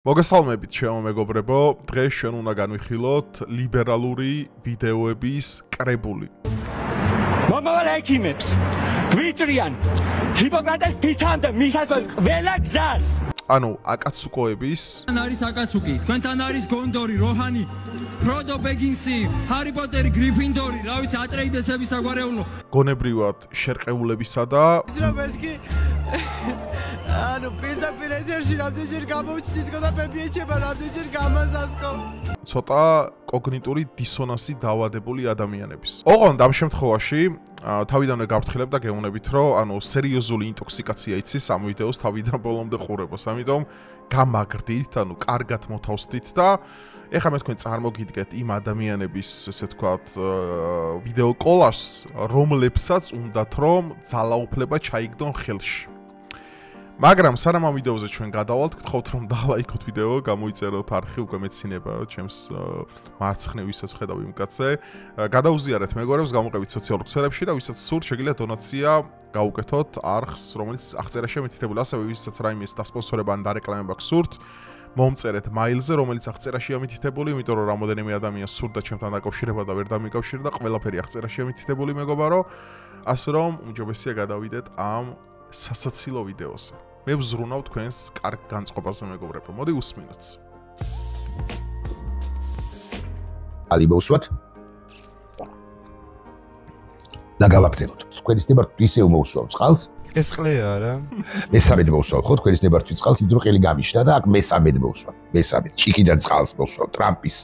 მოგესალმებით, ჩემო მეგობრებო, დღეს ჩვენ უნდა განვიხილოთ ლიბერალური ვიდეოების კრებული. მომავალ ექიმებს გვიჭრიან ჰიპოკრატეს ფიცან და მისასვლელ ყველა გზას. ანუ აკაცუკოების არის აკაცუკი, თქვენთან არის გონდორი, როჰანი, ფროდო ბეგინსი, ჰარი პოტერი, გრიფინდორი, რა ვიცი, ატრეიდესების საგვარეულო. გონებრივად შერყეულებისა და ზრობეს კი ანუ პირდაპირ ეთერში რამდენჯერ გამოვჩნდით და პეპიეჩება რამდენჯერ გამაზასკო. ცოტა კოგნიტური დისონანსი დავადებული ადამიანების. ოღონდ ამ შემთხვევაში თავიდანვე გავფრთხილებ და გეუბნებით, რომ ანუ სერიოზული ინტოქსიკაცია იცის ამ ვიდეოს თავიდან ბოლომდე ყურებას. ამიტომ გამაგრდით, ანუ კარგად მოთავსდით და ეხლა მე თქვენ წარმოგიდგეთ იმ ადამიანების, ესე ვთქვათ, ვიდეო კოლაჟს, რომლებსაც უნდათ რომ ძალაუფლება ჩაიგდონ ხელში. მაგრამ სანამ ამ ვიდეოზე ჩვენ გადავალთ, გთხოვთ რომ დალაიქოთ ვიდეო, გამოიწეროთ არხი უკვე მეცინება ჩემს მარცხნივ ვისაც ხედავ იმ კაცზე. გადაუზიარეთ მეგობრებს, გამოყევით სოციალურ ქსელებში და ვისაც სურთ, შეგიძლიათ დონაცია გაუკეთოთ არხს, რომელიც აღწერაში მითითებული, ასევე ვისაც რაიმეს დასპონსორება ან დარეკლამება გსურთ, მომწერეთ მაილზე, რომელიც აღწერაშია მითითებული, იმიტომ რომ რამოდენიმე ადამიანს სურდა ჩემთან დაკავშირება და ვერ დამიკავშირდა, ყველაფერი აღწერაშია მითითებული მეგობარო, ასე რომ უმჯობესია გადავიდეთ ამ სასაცილო ვიდეოზე. მე ვზრუნავ თქვენს კარგ განწყობაზე მეგობრებო. მოდი უსმინოთ. ალიბოსვათ და გავაქცენოთ. თქვენის ნებართვით ისევ მოусვავ წყალს. ეს ყლეა რა. მესამედ მოусვავ ხო თქვენის ნებართვით წყალს, იმიტომ რომ ყელი გამიშნა და აქ მესამედ მოусვავ. მესამედ ჩიკიდან წყალს მოусვავ ტრამპის.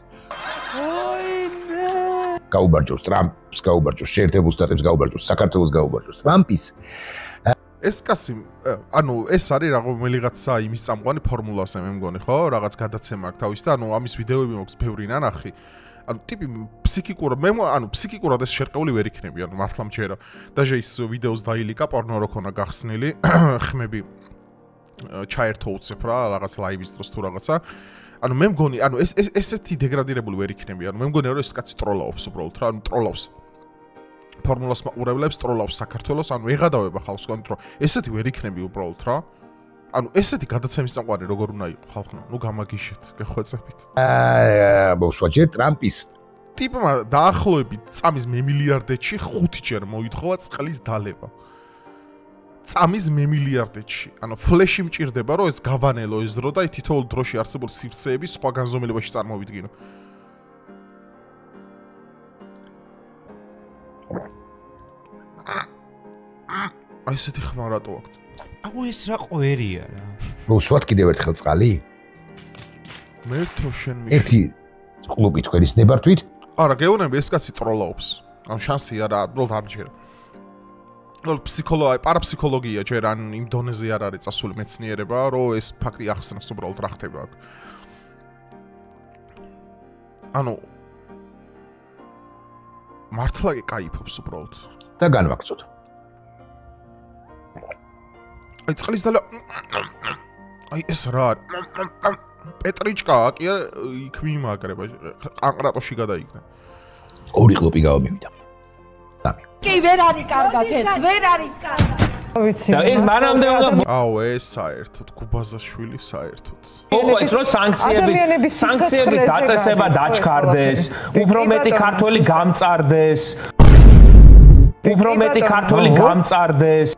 გაუბარჯოს ტრამპს, გაუბარჯოს შეერთებულ შტატებს, გაუბარჯოს საქართველოს, გაუბარჯოს ტრამპის. ეს კაცი, ანუ ეს არის რაღაცა იმის წამყვანი ფორმულაზე მე მგონი, ხო? რაღაც გადაცემა აქვს თავის და ანუ ამის ვიდეოები მოქვს ბევრი ნანახი. ანუ ტიპი ფსიქიკურად, ანუ ფსიქიკურად ეს შერყეული ვერ იქნები, ანუ მართლა მჯერა. დაჟე ის ვიდეოს დაილიკა, პორნო რო ქონა გახსნილი, ხმები ჩაერთო უცებ რა, რაღაც ლაივის დროს თუ რაღაცა. ანუ მე მგონი, ანუ ესეთი დეგრადირებული ვერ იქნები, ანუ მე მგონი რომ ეს კაცი ტროლაობს უბრალოდ რა, ანუ ტროლავს. ფორმულას მაყურებლებს, ტროლავს საქართველოს, ანუ ეღადავება ხალხს, კონტრ რომ ესეთი ვერ იქნები უბრალოდ რა. ანუ ესეთი გადაცემის წამყვანი როგორ უნდა იყოს ხალხო, ნუ გამაგიშეთ, გეხვეწებით. მოსვაჯერ ტრამპის ტიპმა დაახლოებით წამის მემილიარდეთში 5 ჯერ მოითხოვა წყლის დალევა. წამის მემილიარდეთში. ანუ ფლეში მჭირდება რომ ეს გავანელო ეს დრო და თითოეულ დროში არსებულ სივრცეების სხვა განზომილებაში წარმოვიდგინო. აი ესეთი ხმა რატო აქვს? აუ ეს რა ყვერია რა. მოსვათ კიდევ ერთხელ წყალი? მე თო შენ მი ერთი კლუბი თქვენის ნებართვით? არა, გეუბნები ეს კაცი ტროლაობს. ანუ შანსი არა, უბრალოდ არ ჯერა. ნუ ფსიქოლოგია, პარაფსიქოლოგია ჯერ ან იმ დონეზე არ არის წასული მეცნიერება, რომ ეს ფაქტი ახსნას უბრალოდ რა ხდება აქ. ანუ მართლა კაიფობს უბრალოდ. და განვაგწოთ. აი წყლის დალა აი ეს რა პეტრიჩკა კი იქ მიმაგრება ყანყრატოში გადაიქნა. ორი ყლოპი გავამივიდა. კი ვერ არის კარგად ეს, ვერ არის კარგად. ვიცი. და ეს მანამდე უნდა აუ ეს საერთოდ გუბაზაშვილი საერთოდ. ოღო ეს რო სანქციები დაწესება დაჩქარდეს, უფრო მეტი ქართველი გამწარდეს. უფრო მეტი ქართველი გამწარდეს.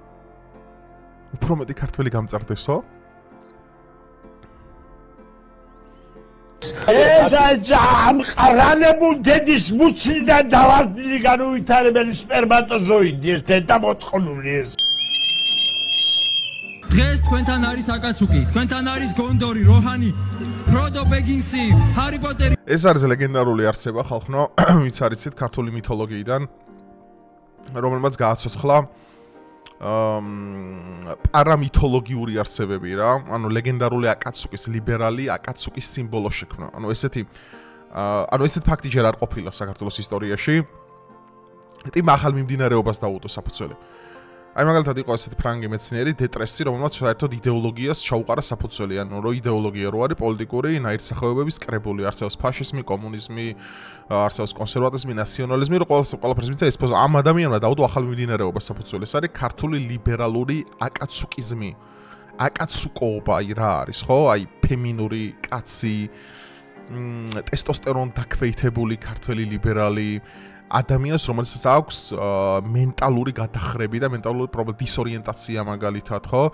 უფრო მეტი ქართველი გამწარდესო? ამ ყრანებულ დედის მუცლიდან დავარდილი განუვითარებელი სპერმატოზოიდი ერთად და მოწყლული ეს. დღეს თქვენთან არის აკაცუკი, თქვენთან არის გონდორი, როჰანი, ფროდო ბეგინსი, ჰარი პოტერი. ეს არის ლეგენდარული არსება ხალხო, ვინც არიცით ქართული მითოლოგიიდან, რომელმაც გააცოცხლა პარამითოლოგიური არსებები რა, ანუ ლეგენდარული აკაცუკის ლიბერალი აკაცუკის სიმბოლო შექმნა. ანუ ესეთი ფაქტი ჯერ არ ყოფილა საქართველოს ისტორიაში. ტიმ ახალ მიმდინარეობას დაუდო საფუძველი. აი მაგალითად იყო ესეთი ფრანგი მეცნიერი დეტრესი, რომელმაც საერთოდ იდეოლოგიას ჩაუყარა საფუძველი, ანუ რო იდეოლოგია რო არის პოლიტიკური ნაირსახეობების კრებული, არსებობს ფაშიზმი, კომუნიზმი, არსებობს კონსერვატიზმი, ნაციონალიზმი, რო ყველაფერს მიცე ეს ამ ადამიანმა დაუდო ახალ მიმდინარეობას საფუძველი. ეს არის ქართული ლიბერალური აკაცუკიზმი. აკაცუკოობა აი რა არის, ხო? აი ფემინური კაცი, ტესტოსტერონ დაქვეითებული ქართველი ლიბერალი ადამიანს, რომელსაც აქვს მენტალური გადახრები და მენტალური პრობლემა, დისორიენტაცია მაგალითად, ხო?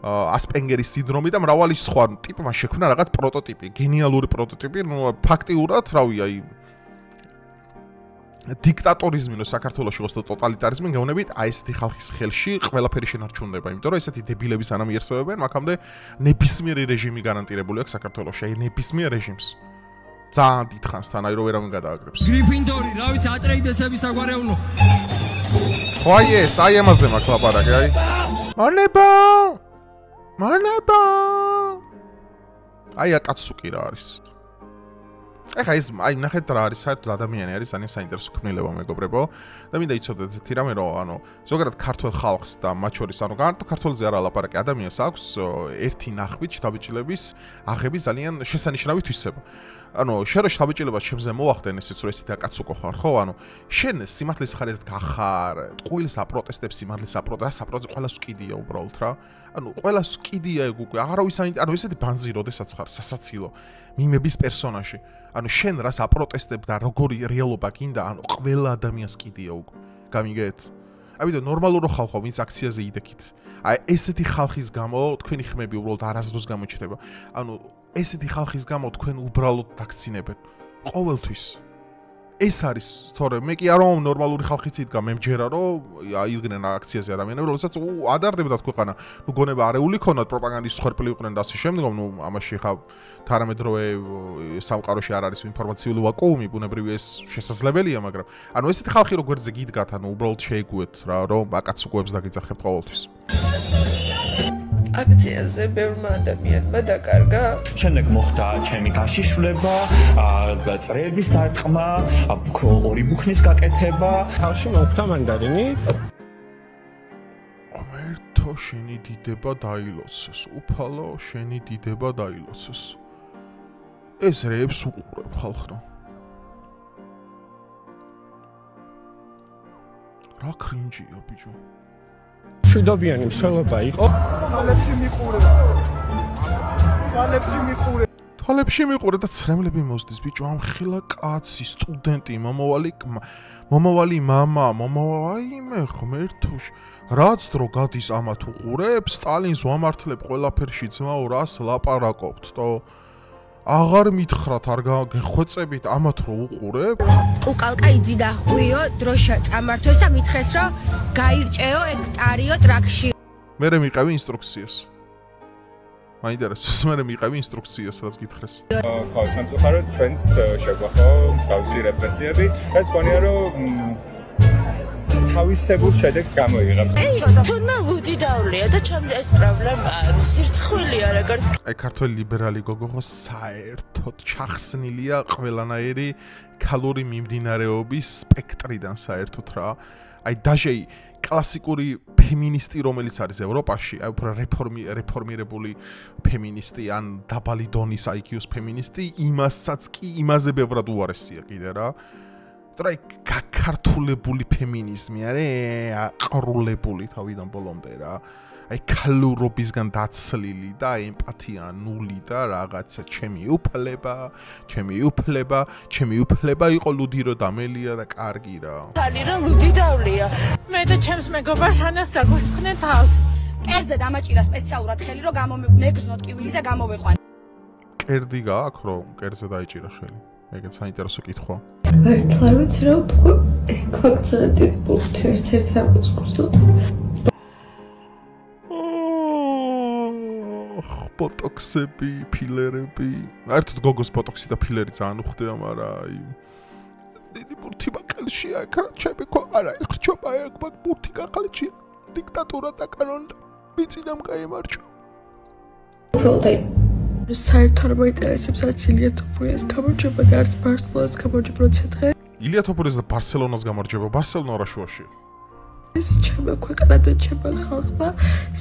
ასპენგერის სინდრომი და მრავალი სხვა ტიპმა შექმნა რაღაც პროტოტიპი, გენიალური პროტოტიპი, ну ფაქტიურად, რავი, აი დიქტატორიზმი ნუ საქართველოში იყოს და ტოტალიტარიზმი გეუბნებით, აი ესეთი ხალხის ხელში ყველაფერი შენარჩუნდება, იმიტომ რომ ესეთი დებილები სანამ იერსებებენ, მაგამდე ნებისმიერი რეჟიმი გარანტირებული აქვს საქართველოში, აი ნებისმიერ რეჟიმს. ძალიან დიდხანსთან, აი რო ვერავინ გადააგდებს. გრიფინდორი, რა ვიცი, ატრეიდესების საგვარეულო. ხო აი ეს, აი ამაზე მაქვს ლაპარაკი, აი. მანება! მანება! აი აკაცუკი რა არის. ეხა ეს აი ნახეთ რა არის საერთოდ ადამიანი არის ძალიან საინტერესო ქმნილება მეგობრებო და მინდა იცოდეთ ერთი რამე რომ ანუ ზოგადად ქართულ ხალხს და მათ შორის ანუ განტო ქართულზე არა ლაპარაკი ადამიანს აქვს ერთი ნახვით შთაბეჭდილების აღების ძალიან შესანიშნავი თვისება ანუ შენ რო შთაბეჭდილებას ჩემზე მოახდენ ესეც რომ ესეთი აკაცუკო ხარ ხო ანუ შენ სიმართლის ხარისად გახარ ტყუილს აპროტესტებს სიმართლის აპროტესტ ყველას უკიდია უბრალოდ რა ანუ ყველას უკიდია ეგ უკვე აღარავის ანუ ესეთი ბანზი როდესაც ხარ სასაცილო მიმების პერსონაჟი ანუ შენ რას აპროტესტებ და როგორი რეალობა გინდა ანუ ყველა ადამიანს კიდია უკვე გამიგეთ აი ვიდრე ნორმალურო ხალხო ვინც აქციაზე იდექით აი ესეთი ხალხის გამო თქვენი ხმები უბრალოდ არასდროს გამოჩნდება ანუ ესეთი ხალხის გამო თქვენ უბრალოდ დაგცინებენ ყოველთვის ეს არის თორე მე კი არა ნორმალური ხალხიც იდგა მე მჯერა რომ აიდგნენ აქციაზე ადამიანები როდესაც ადარდებდათ ქვეყანა ნუ გონება არეული ქონათ პროპაგანდის სხერპლი იყვნენ და ასე შემდეგ ნუ ამაში ხა თანამედროვე სამყაროში არ არის ინფორმაციული ვაკუუმი ბუნებრივი ეს შესაძლებელია მაგრამ ანუ ესეთი ხალხი რო გვერდზე გიდგათ ანუ უბრალოდ შეეგუეთ რა რომ აკაცუკოებს დაგიძახებთ ყოველთვის აქციაზე ბევრმა ადამიანმა დაკარგა. შემდეგ მოხდა ჩემი გაშიშვლება, წრეების დარტყმა, ორი ბუქნის გაკეთება. თავში მოხდა მანდარინი. ამერთო შენი დიდება დაილოცეს, უფალო შენი დიდება დაილოცეს. ეს რეებს უყურებ ხალხო. რა კრინჯია ბიჭო. შედობიანი მსვლელობა იყო. თვალებში მიყურე და ცრემლები მოსდის ბიჭო ამ ხილა კაცი სტუდენტი მომავალი მამა აიმე ღმერთოშ რაც დრო გადის ამათ უყურებ სტალინს ვამართლებ ყველაფერში ძმაო რას ლაპარაკობთ თო აღარ მითხრათ არ გეხვეწებით ამათ რო უყურებ უკალკა იძიდა ხვიო დროშა წამართვეს და მითხრეს რომ გაირჭეო ეგ ტარიო ტრაქში მე მიყავი ინსტრუქციას მაინტერესებს მე მიყავი ინსტრუქციას რაც გითხრეს ხო სამწუხაროდ ჩვენს შეგვახო მსგავსი რეპრესიები რაც გონია რომ თავისებურ შედეგს გამოიღებს. თუნდა ლუდი დავლია და ჩემს ეს პრობლემა სირცხვილია როგორც აი ქართველი ლიბერალი გოგო ხო საერთოდ ჩახსნილია ყველანაირი ქალური მიმდინარეობის სპექტრიდან საერთოდ რა. აი დაჟე კლასიკური ფემინისტი რომელიც არის ევროპაში, აი უფრო რეფორმირებული ფემინისტი ან დაბალი დონის IQ-ს ფემინისტი, იმასაც კი იმაზე ბევრად უარესია კიდე რა. ტრაი გაქართულებული ფემინიზმი არის აყრულებული თავიდან ბოლომდე რა. აი ქალურობისგან დაცლილი და ემპათია ნული და რაღაცა ჩემი უფლება იყო ლუდი რო დამელია და კარგი რა. თანი რა ლუდი დავლია. მე და ჩემს მეგობარს ანას დაგვესხნენ თავს. კერძე დამაჭირა სპეციალურად ხელი რომ მეგრძნოთ კივილი და გამოვეყვან. კერდი გააქვს რომ კერძე დაიჭირა ხელი. ეგეც საინტერესო კითხვა. არ ვიცი რა თქვა. ფაქტია ტიპი ერთ-ერთი აპოცხოს. ბოტოქსები, ფილერები. ერთად გოგოს ბოტოქსი და ფილერი ძალიან უხდება, მაგრამ აი დიდი ბურთი ბაკალში აქ ჩემი ქვეყანა ხრჩობა ეგ ბურთი კახალში დიქტატურა და კანონდა მიწინამ გაემარჯვა. საერთოდ მოინტერესებს რაც ილია თოფურიას გამარჯვება და არც ბარსელონას გამარჯვება როცა დღე. ილია თოფურიას და ბარსელონას გამარჯვება ბარსელონა რა შუაში. ეს ჩემი ქვეყანა და ჩემი ხალხმა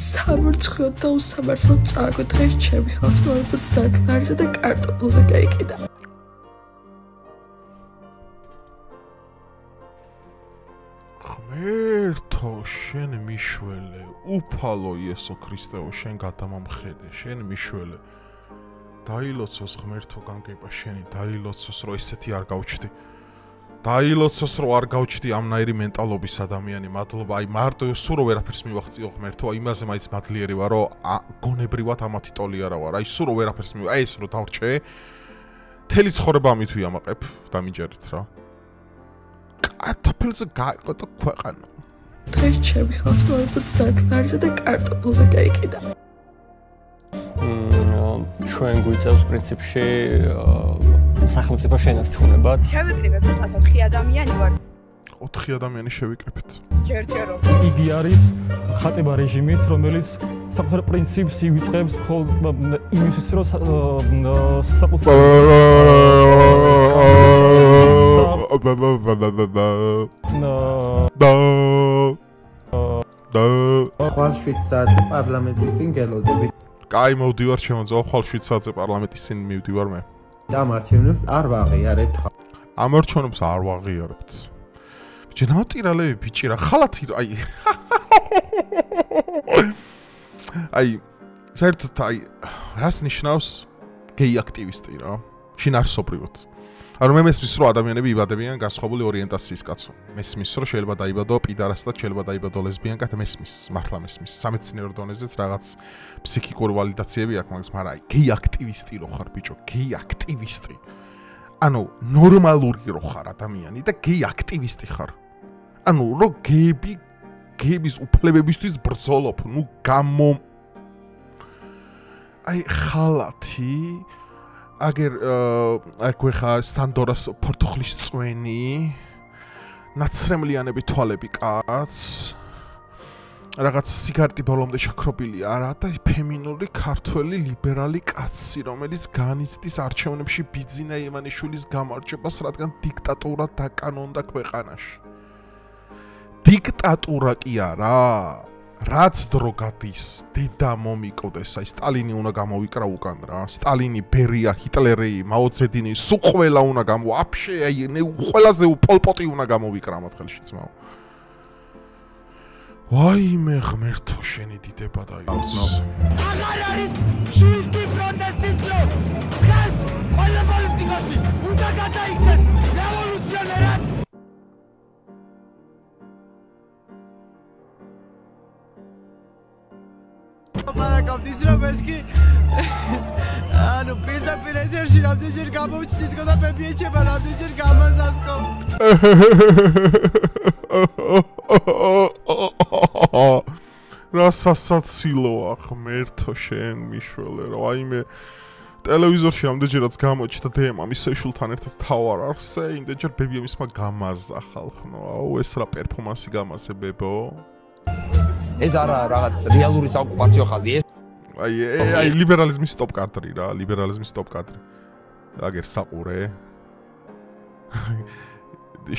სამარცხოდ და უსამართლოდ წააგო დღეს ჩემი ხალხმა როგორც დაკნარისა და კარტოფილზე გაიყიდა. ღმერთო, შენ მიშველე, უფალო იესო ქრისტეო, შენ გადამამხედე, შენ მიშველე. დაილოცოს ღმერთო განგება შენი, დაილოცოს რომ ესეთი არ გავჩდი. დაილოცოს რომ არ გავჩდი ამნაირი მენტალობის ადამიანი, მადლობა, აი მარტო სულ რო ვერაფერს მივაღწიო ღმერთო, აი იმაზე მაინც მადლიერი ვარ, რომ გონებრივად ამათი ტოლი არა ვარ. აი სულ რო ვერაფერს აი ეს რო დავრჩე, თელი ცხოვრება ამით ვიამაყებ, დამიჯერეთ რა. კარტოფილზე გაიყო ქვეყანა. დღეს ჩემი ხალხი მოიწოც დაკნარისა და კარტოფილზე გაიყიდა. ჩვენ გვიწევს პრინციპში სახელმწიფო შენარჩუნება. შევიკრიბეთ 4 ადამიანი ვარ. 4 ადამიანი შევიკრიბეთ. ჯერჯერო. იგი არის ხატება რეჟიმის, რომელიც საკუთარ პრინციპს ივიწყებს იმისთვის, რომ საკუთარ ხვალ 7 საათი პარლამენტის წინ გელოდები. კაი, მოვდივარ შემოძო, ხვალ 7 საათზე პარლამენტის წინ მივდივარ მე. და მარჩევნებს არ ვაღიარებთ. ამორჩენებს არ ვაღიარებთ. ბიჭი, ნავტირალები ბიჭი რა, ხალათი აი საერთოდ აი რას ნიშნავს გეი აქტივისტი რა? შინაარსობრივად. ანუ მე მესმის რომ ადამიანები იბადებიან განსხვავებული ორიენტაციის კაცო. მესმის რომ შეიძლება დაიბადო პიდარასტად, შეიძლება დაიბადო ლესბიანკად, მესმის, მართლა მესმის. სამეცნიერო დონეზეც რაღაც ფსიქიკური ვალიდაციები აქვს, მაგრამ აი გეი აქტივისტი რო ხარ ბიჭო, გეი აქტივისტი. ანუ ნორმალური რო ხარ ადამიანი და გეი აქტივისტი ხარ. ანუ რო გეების უფლებებისთვის ბრძოლობ, ნუ აი ხალათი აგერ აქვე ხა სტანდორას პორტოხლის წვენი ნაცრემლიანები თვალები კაც რაღაც სიგარეტი ბოლომდე შაქრობილი არა და ფემინური ქართველი ლიბერალი კაცი რომელიც განიცდის არჩევნებში ბიძინა ივანიშვილის გამარჯვებას რადგან დიქტატურა დაკანონდა ქვეყანაში დიქტატურა კი არა რაც დრო გადის დედა მომიკოდეს აი სტალინი უნდა გამოვიკრა უკან რა სტალინი ბერია ჰიტლერი მაოძედინი სულ ყველა უნდა გამო აფშე აი ყველაზე პოლპოტი უნდა გამოვიკრა მათ ხელში ძმაო ვაიმე ღმერთო შენი დიდება და იცნო აღარ არის შვიდი პროტესტის დრო ხეს ყველა პოლიტიკოსი უნდა გადაიქცეს რევოლუციონერად პარაკავთ ის რომ ეს კი ანუ პირდაპირ ეთერში რამდენჯერ გამოვჩდით და ბები ეჩება რამდენჯერ გამაზასკო რა სასაცილოა ღმერთო შენ მიშველე რა აიმე ტელევიზორში ამდენჯერაც გამოჩნდა დემა მის შეშულთან ერთად თავარ არხზე იმდენჯერ ბებია მისმა გამაზდა ხალხნო აუ ეს რა პერფორმანსი გამაზე ბებო ეს არა რაღაც რეალური საოკუპაციო ხაზი ეს აი ლიბერალიზმის სტოპ კადრი რა ლიბერალიზმის სტოპ კადრი აგერ საყურე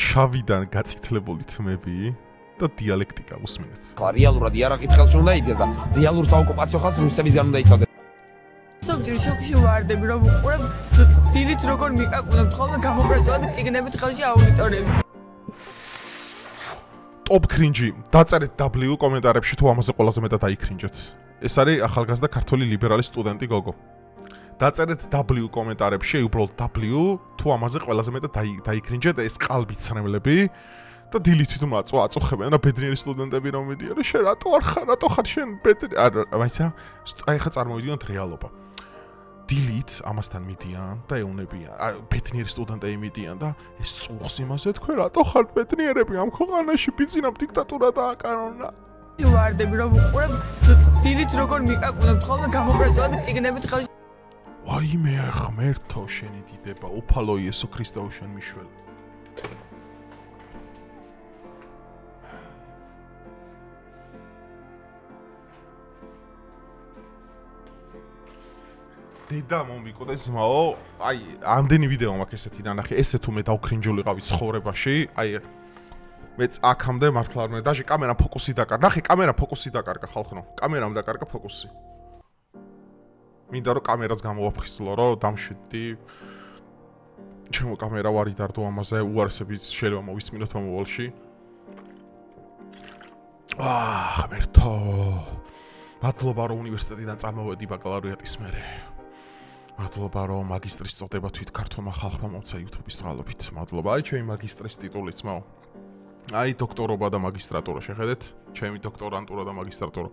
შავიდან გაწითლებული თმები და დიალექტიკა უსმენთ ხა რეალურად იარაღით ხელში უნდა იდგეს და რეალურ საოკუპაციო ხაზს რუსებისგან უნდა იცოდეს სოციალურ შოკში ვარდები რომ უყურებ დილით როგორ მიკაკუნებთ ხოლმე გამოპრეწლებით ციგნებით ხელში აუდიტორები ტოპ კრინჯი დაწერეთ W კომენტარებში თუ ამაზე ყველაზე მეტად დაიქრინჯეთ ეს არის ახალგაზრდა ქართველი ლიბერალი სტუდენტი გოგო დაწერეთ W კომენტარებში უბრალოდ W თუ ამაზე ყველაზე მეტად დაიქრინჯეთ ეს ყალბიცრემლები და დილით თვითონ აწუხებენ რა ბედნიერი სტუდენტები რომ მიდიან შენ რატო არ ხარ რატო ხარ შენ ბედნიერი მაიცა აი ხა წარმოვიდგინოთ რეალობა დილით ამასთან მიდიან და ეუნებიან ბედნიერი სტუდენტები მიდიან და ეს წუხს იმაზე თქვენ რატო ხართ ბედნიერები ამ ქვეყანაში ბიძინამ დიქტატურა დააკანონა ვარდები რომ უყურებ დილით როგორ მიკაკუნებთ ხოლმე გამოპრეწლებით ციგნებით ხელში ვაიმე ღმერთო შენი დიდება უფალო იესო ქრისტეო შენ მიშველი დედა მომიკოდეს ზმაო აი ამდენი ვიდეო მაქვს ესეთი ნანახი ესე თუ მე დავკრინჯულიყავი ცხოვრებაში აი მეც აქამდე მართლა არ მე დაჟე კამერა ფოკუსი დაკარგა ნახე კამერა ფოკუსი დაკარგა ხალხნო კამერამ დაკარგა ფოკუსი მინდა რომ კამერაც გამოვაფხიზლო რომ დამშვიდდი ჩემო კამერა ვარი დარდო ამაზე უარესებიც შეიძლება მოვისმინოთ მომავალში ღმერთო. მადლობა რომ უნივერსიტეტიდან წამოვედი ბაკალავრიატის მერე. მადლობა რომ მაგისტრის წოდება თვით ქართულმა ხალხმა მომცა YouTube-ის წყალობით. მადლობა. აი ჩემი მაგისტრის ტიტულიც მაო. აი დოქტორობა და მაგისტრატურა შეხედეთ. ჩემი დოქტორანტურა და მაგისტრატურა.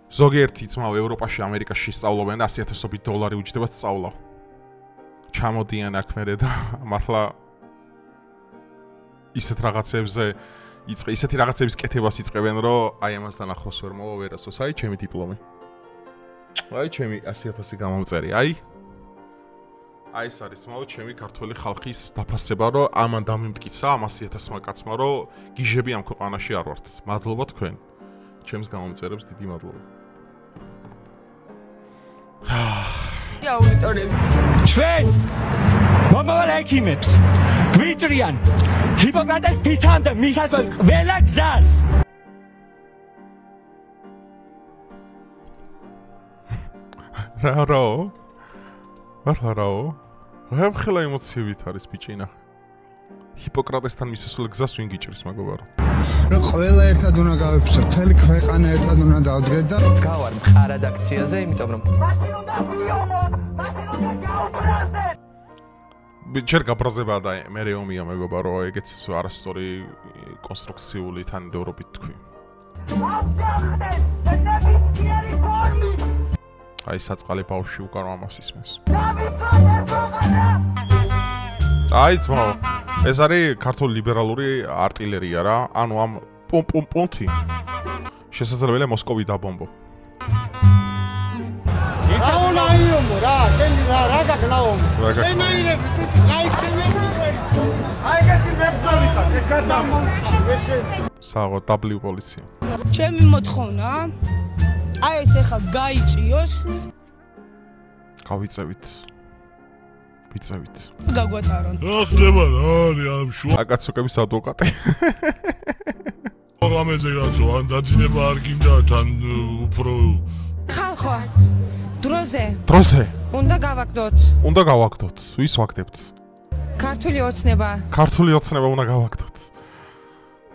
ზოგიერთი ძმაო ევროპაში, ამერიკაში სწავლობენ და 100,000 დოლარი უჯდება სწავლა. ჩამოდიან აქ მერე და მართლა ისეთ ისეთი რაღაცების კეთებას იწყებენ, რომ აი ამასთან ახლოს ვერ მოვა ვერასოს. აი ჩემი დიპლომი. აი ჩემი 100,000 გამომწერი. აი ეს არის ძმაო ჩემი ქართველი ხალხის დაფასება, რომ ამან დამიმტკიცა ამ 100,000-მა კაცმა, რომ გიჟები ამ ქვეყანაში არ ვართ. მადლობა თქვენ. ჩემს გამომწერებს დიდი მადლობა. ჩვენ მომავალ ექიმებს გვიჭრიან ჰიპოკრატეს ფიცამდე მისასვლელ ყველა გზას. რაო? რა ხელა ემოციებით არის ბიჭინა? ჰიპოკრატესთან მისასვლელ გზას ვინ გიჭრის მეგობარო? რომ ყველა ერთად უნდა გავიფსოთ, მთელი ქვეყანა ერთად უნდა დავდგეთ და გავარ მყარ რედაქციაზე, იმიტომ რომ მაშინ უნდა ვიომოთ, მაშინ უნდა გავუბრაზდეთ. ჯერ გაბრაზება და მერე ომია მეგობარო, ეგეც არასწორი კონსტრუქციული თანმიმდევრობით თქვი. ავგახდეთ ნებისმიერი ფორმით. აი საწყალი ბავშვი უკარო ამას ისმის. დავიცვათ ქვეყანა. აი ძმაო, ეს არის ქართული ლიბერალური არტილერია რა, ანუ ამ პუმპუმპუნთი შესაძლებელია მოსკოვი დაბომბო. აუნაიომო რა, შენ რა გაგნაომო. შენაირები თვითი გაიქცევენ. აიგეთი მებრძოლი ხარ, ეს გადამომხარ, ეშენ. საღო W პოლიცია. ჩემი მოთხოვნა აი ეს ახლა გაიწიოს. გავიწევით. ვიწევით. გაგვატარონ. რა ხდება რა არის ამ შუა? აკაცოკების ადვოკატი. პროგრამაზე გაცო, ან დაძინება არ გინდა თან უფრო ხალხო. დროზე. უნდა გავაკდოთ. ვის ვაკდებთ? ქართული ოცნება. ქართული ოცნება უნდა გავაკდოთ.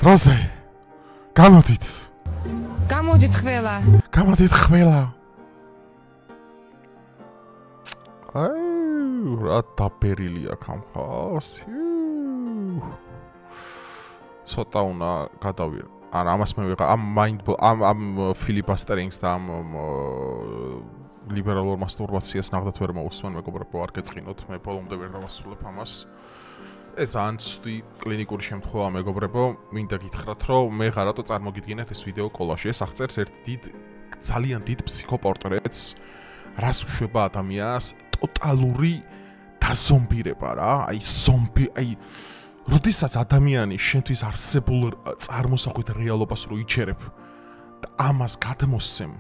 დროზე. გამოდით. გამოდით ყველა. აი რა დაბერილი აქ ამ ხალხს. ცოტა უნდა გადავირო. ან ამას მე ვიღა ამ ფილიბასტერინგს და ამ ლიბერალურ მასტურბაციას ნახდათ ვერ მოусმენ მეგობრებო, არ გეწყინოთ, მე ბოლომდე ვერ დავასრულებ ამას. ეს ძალიან ცუდი კლინიკური შემთხვევა მეგობრებო, მინდა გითხრათ, რომ მე ღარატო წარმოგიდგინეთ ეს ვიდეო კოლაჟი, ეს აღწერს ერთ ძალიან დიდ ფსიქოპორტრეტს, რას უშვება ადამიანს ტოტალური დაზომბირება რა, აი როდესაც ადამიანი შენთვის არსებულ წარმოსახვით რეალობას რო იჩერებ და ამას გადმოსცემ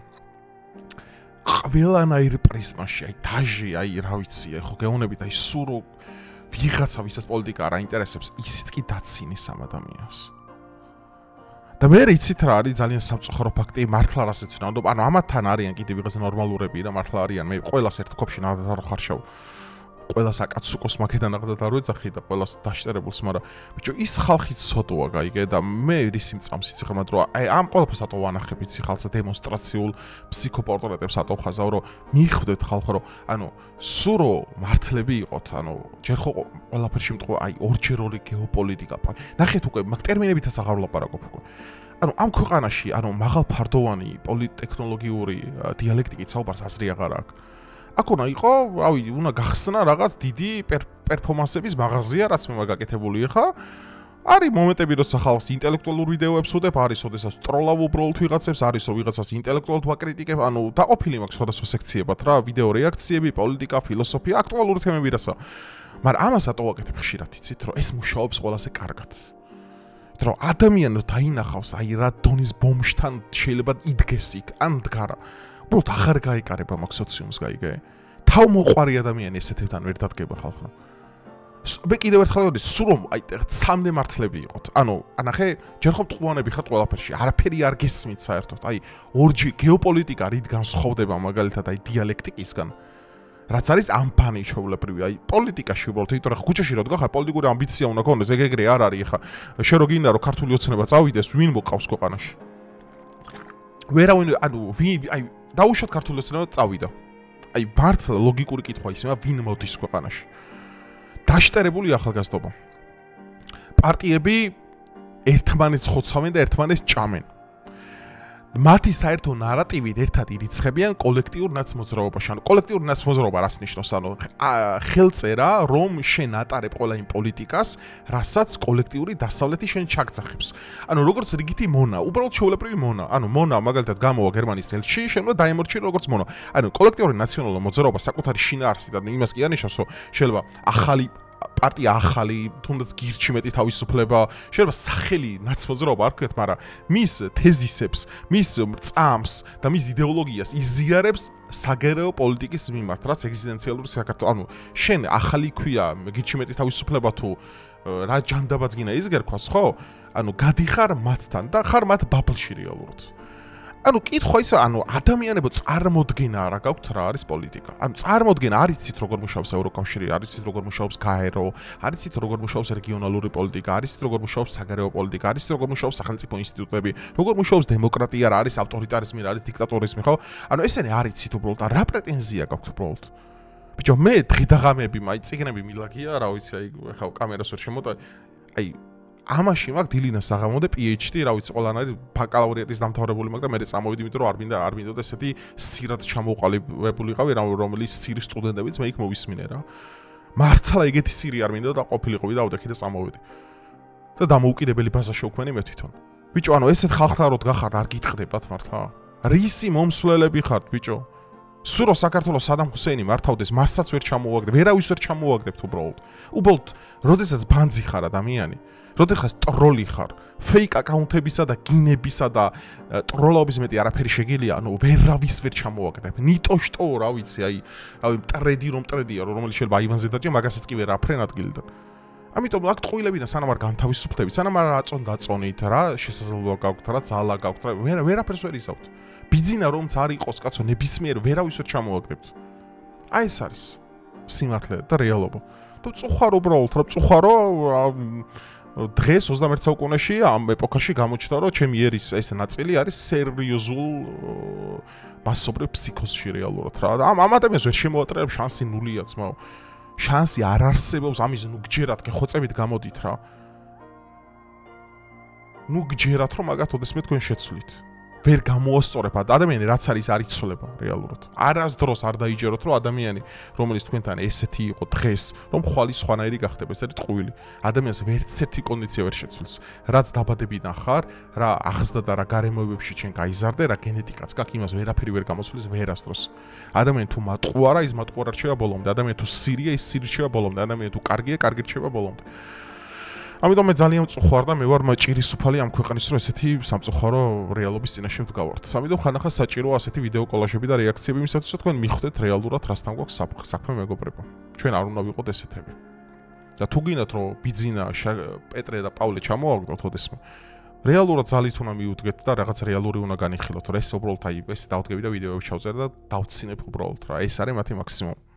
ყველანაირ პრიზმაში, აი დაჟე, აი რა ვიცი, ხო გეუბნებით, აი სურო ვიღაცა ვისაც პოლიტიკა არ აინტერესებს, ისიც კი დაცინის ამ ადამიანს. და მე იცით რა არის ძალიან სამწუხარო ფაქტი, მართლა რასაც ვინაუდობ, ანუ ამათთან არიან კიდე ვიღაცა ნორმალურები და მართლა არიან, მე ყველას ერთ კოპში ნახდათ არ ხარშავ. ყველას აკაცუკოს მაგედან ნახდათ არ ვეძახი და ყველას დაშტერებულს, მაგრამ ბიჭო ის ხალხი ცოტოა გაიგე და მე რისი მწამს იცი ხომ რომ აი ამ ყველაფერს ატო ვანახებ იცი ხალხს დემონსტრაციულ ფსიქოპორტრეტებს ატო ხაზავ რომ მიხვდეთ ხალხო რომ ანუ სურო მართლები იყოთ, ანუ ჯერ ხო ყველაფერში მტყვა აი ორჯერული გეოპოლიტიკა. ნახეთ უკვე მაგ ტერმინებითაც აღარ ვლაპარაკობ უკვე. ანუ ამ ქვეყანაში ანუ მაღალფარდოვანი პოლიტექნოლოგიური დიალექტიკით საუბარს აზრი აღარ აქვს. აქონა იყო, რავი, უნდა გახსნა რაღაც დიდი პერფორმანსების მაღაზია, რაც მე მაგაკეთებული ხა. არის მომენტები, როცა ხალხს ინტელექტუალურ ვიდეოებს უდებ, არის, როდესაც ტროლავ უბრალოდ ვიღაცებს, არის, რომ ვიღაცას ინტელექტუალურად ვაკრიტიკებ, ანუ დაყოფილი მაქვს სხვადასხვა სექციებად რა, ვიდეო რეაქციები, პოლიტიკა, ფილოსოფია, აქტუალური თემები რასა. მაგრამ ამას ატო ვაკეთებ ხშირად, იცით, რომ ეს მუშაობს ყველაზე კარგად. რომ ადამიანი დაინახავს, აი რა დონის ბომბშთან შეიძლება იდგეს იქ, ან დგარა. უბრალოდ აღარ გაიკარება მაგ სოციუმს, გაიგე? თავმოყვარი ადამიანი ესეთებთან ვერ დადგება ხალხო. მე კიდევ ერთხელ ვიტყვი, სულ რომ აი სამდე მართლები იყოთ. ანუ ანახე, ჯერ ხომ ტყუანები ხართ ყველაფერში, არაფერი არ გესმით საერთოდ. აი, ორჯი გეოპოლიტიკა რით განსხვავდება მაგალითად აი დიალექტიკისგან. რაც არის ამფანი ჩაულებრივი. აი პოლიტიკაში უბრალოდ იმიტომ რომ ქუჩაში რო დგახარ პოლიტიკური ამბიცია უნდა გქონდეს, ეგ-ეგრე არ არის ხა. შენ რო გინდა რომ ქართული ოცნება წავიდეს, ვინ მოყავს ქვეყანაში? ვერავინ აი დაუშვათ ქართული ოცნება წავიდა. აი მართლა ლოგიკური კითხვა ისმება, ვინ მოდის ქვეყანაში? დაშტერებული ახალგაზრდობა. პარტიები ერთმანეთს ხოცავენ და ერთმანეთს ჭამენ. მათი საერთო ნარატივით ერთად ირიცხებიან კოლექტიურ ნაცმოძრაობაში. ანუ კოლექტიური ნაცმოძრაობა რას ნიშნავს? ანუ ხელწერა, რომ შენ ატარებ ყველა იმ პოლიტიკას, რასაც კოლექტიური დასავლეთი შენ ჩაგძახებს. ანუ როგორც რიგითი მონა, უბრალოდ ჩვეულებრივი მონა. ანუ მონა მაგალითად გამოვა გერმანიის ელჩი, შენ უნდა დაემორჩილო როგორც მონა. ანუ კოლექტიური ნაციონალურ მოძრაობა საკუთარი შინაარსით და იმას კი არნიშნავს, რომ შეიძლება ახალი პარტია ახალი, თუნდაც გირჩი მეტი თავისუფლება, შეიძლება სახელი ნაცმოძრაობა არ ვქეთ, მაგრამ მის თეზისებს, მის წამს და მის იდეოლოგიას იზიარებს საგარეო პოლიტიკის მიმართ, რაც ეგზისტენციალური საქართველოს. ანუ შენ ახალი ქვია, გირჩი მეტი თავისუფლება თუ რა ჯანდაბაც გინა იზგერქვას, ხო? ანუ გადიხარ მათთან და ხარ მათ ბაბლში რეალურად. ანუ კითხვა ის, ანუ ადამიანებო წარმოდგენა რა გაქვთ რა არის პოლიტიკა. ანუ წარმოდგენა არ იცით როგორ მუშაობს ევროკავშირი, არ იცით როგორ მუშაობს გაერო, არ იცით როგორ მუშაობს რეგიონალური პოლიტიკა, არ იცით როგორ მუშაობს საგარეო პოლიტიკა, არ იცით როგორ მუშაობს სახელმწიფო ინსტიტუტები, როგორ მუშაობს დემოკრატია, რა არის ავტორიტარიზმი, რა არის დიქტატორიზმი, ხო? ანუ ესენი არ იცით უბრალოდ, რა პრეტენზია გაქვთ უბრალოდ. ბიჭო, მე დღიდაღამები, აი წიგნები მილაგია, რა ვიცი, აი ხა კამერას ვერ შემოტა, აი ამაში მაგ დილინას აღამოდე PhD, რა ვიცი, ყველანაირი ბაკალავრიატის დამთავრებული მაგ და მე წამოვიდი, იმიტომ რომ არ მინდოდა ესეთი სირად ჩამოყალიბებულიყავი, რომლის სირის სტუდენტებიც მე იქ მოვისმინე რა. მართლა ეგეთი სირი არ მინდოდა და ყოფილიყავი და ავდექი და წამოვიდი. და დამოუკიდებელი ბაზა შევქმენი მე თვითონ. ბიჭო, ანუ ესეთ ხალხთან რო დგახართ, არ გიტყდებათ მართლა. რისი მომსვლელები ხართ, ბიჭო? სურო საქართველოს სადამ ჰუსეინი მართავდეს, მასაც ვერ ჩამოვაგდებ, ვერავის ვერ ჩამოვაგდებთ უბრალოდ. უბრალოდ, როდესაც ბანძი ხარ ადამიანი, როდესაც ტროლი ხარ, ფეიქ აკაუნტებისა და გინებისა და ტროლობის მეტი არაფერი შეგიძლია, ანუ ვერავის ვერ ჩამოვაგდებ. ნიტოშტო, რა ვიცი, აი მტრედი რომ მტრედია, რომელიც შეიძლება აივანზე დაჭია, მაგასაც კი ვერ აფრენ ადგილიდან. ამიტომ აქ ტყუილებიდან სანამ არ განთავისუფლდებით, სანამ არ აწონ-დაწონით რა, შესაძლებლობა გაქვთ რა, ძალა გაქვთ რა, ვერაფერს ვერ იზავთ. ბიძინა რომც არ იყოს კაცო, ნებისმიერ ვერავის ვერ ჩამოვაგდებთ. აი ეს არის სიმართლე და რეალობა. თუ წუხარ უბრალოდ რა, წუხარო დღეს 21 საუკუნეში ამ ეპოქაში გამოჩნდა, რომ ჩემი ერის ეს ნაწილი არის სერიოზულ მასობრივ ფსიქოზში რეალურად რა. ამ ადამიანს ვერ შემოატრევ შანსი ნულია ძმაო. შანსი არ არსებობს ამის ნუ გჯერათ, გეხოცებით გამოდით რა. ნუ გჯერათ რომ მაგათ ოდესმე თქვენ შეცვლით. ვერ გამოასწორებათ ადამიანი რაც არის არ იცოლება რეალურად. არასდროს არ დაიჯეროთ რომ ადამიანი რომელიც თქვენთან ესეთი იყო დღეს რომ ხვალის სხვანაირი გახდება, ესეთი ტყუილი. ადამიანს ვერცერთი კონდიცია ვერ შეცვლის. რაც დაბადებიდან ხარ, რა აღზრდა და რა გარემოებებში ჩვენ გაიზარდე, რა გენეტიკაც გაქვს, იმას ვერაფერი ვერ გამოსვლის ვერასდროს. ადამიანი თუ მატყუარა, ის მატყუარა რჩება ბოლომდე. ადამიანი თუ სირია, ის სირი რჩება ბოლომდე. ადამიანი თუ კარგია, კარგი რჩება ბოლომდე. ამიტომ მე ძალიან მწუხვარ და მე ვარ ჭირისუფალი ამ ქვეყნის რო ესეთი სამწუხარო რეალობის წინაშე ვდგავართ. ამიტომ ხანახა საჭიროა ასეთი ვიდეო კოლაჟები და რეაქციები იმისათვის, რომ თქვენ მიხვდეთ რეალურად რასთან გვაქვს საქმე მეგობრებო. ჩვენ არ უნდა ვიყოთ ესეთები. და თუ გინდათ რომ ბიძინა, პეტრე და პავლე ჩამოვაგდოთ ოდესმე, რეალურად ძალით უნდა მიუდგეთ და რაღაც რეალური უნდა განიხილოთ, რომ ეს უბრალოდ აი ეს დავდგები და ვიდეოები ჩავწერე და დავცინებ უბრალოდ რა. ეს არის მათი მაქსიმუმი.